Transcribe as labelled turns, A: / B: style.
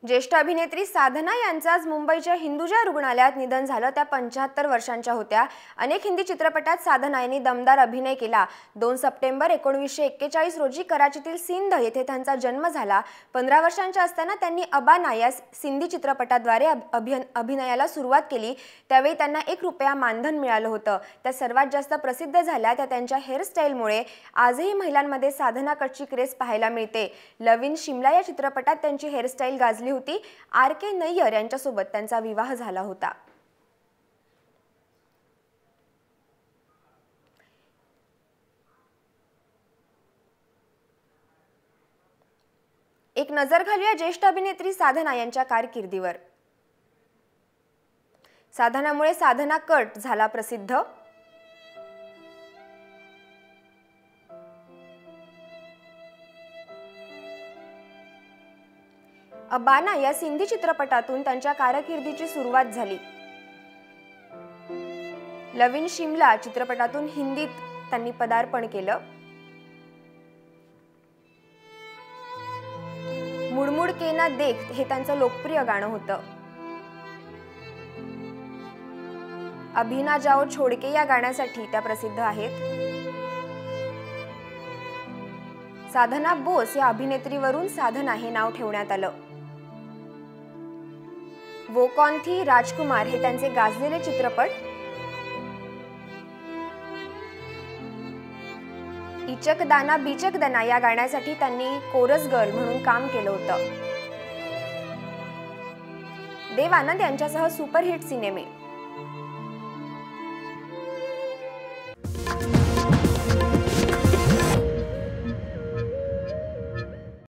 A: ज्येष्ठ अभिनेत्री साधना यांचं आज मुंबईच्या हिंदुजा रुग्णालयात निधन झालं। त्या 75 वर्षांच्या होत्या। अनेक हिंदी चित्रपटात साधना यांनी दमदार अभिनय केला। 2 सप्टेंबर 1941 रोजी कराचीतील सिंध येथे त्यांचा जन्म झाला। 15 वर्षांच्या असताना त्यांनी अबाना या सिंधी चित्रपटाद्वारे अभिनयाला सुरुवात केली। त्यावेळी त्यांना 1 रुपया मानधन मिळालं होतं। त्या सर्वात जास्त प्रसिद्ध झाल्या त्या त्यांच्या हेअरस्टाईलमुळे। आजही महिलांमध्ये साधना कटची क्रेज पाहायला मिळते। लव इन शिमला या चित्रपटात त्यांची हेअरस्टाईल गाजली होती। RK नय्यर यांच्यासोबत त्यांचा विवाह झाला होता। एक नजर घालूया ज्येष्ठ अभिनेत्री साधना यांच्या कारकिर्दीवर। साधनामुळे साधना कट झाला प्रसिद्ध। अबाना या सिंधी चित्रपटातून त्यांच्या कारकिर्दीची सुरुवात झाली। लव इन शिमला चित्रपटातून हिंदीत त्यांनी पदार्पण केलं। मुड़मुड़ के ना देख हे त्यांचं लोकप्रिय गाणं होतं। अभी ना जाओ छोड़ के या गाण्यासाठी त्या प्रसिद्ध आहेत। साधना बोस या अभिनेत्रीवरून साधना हे नाव ठेवण्यात आलं। वो कौन थी राजकुमार हे त्यांचे गाजलेले चित्रपट। इचक दाना बिचक दाना या गाण्यासाठी त्यांनी कोरस गर्ल म्हणून काम केलं होतं। देव आनंद यांच्यासह सुपरहिट सिनेमे।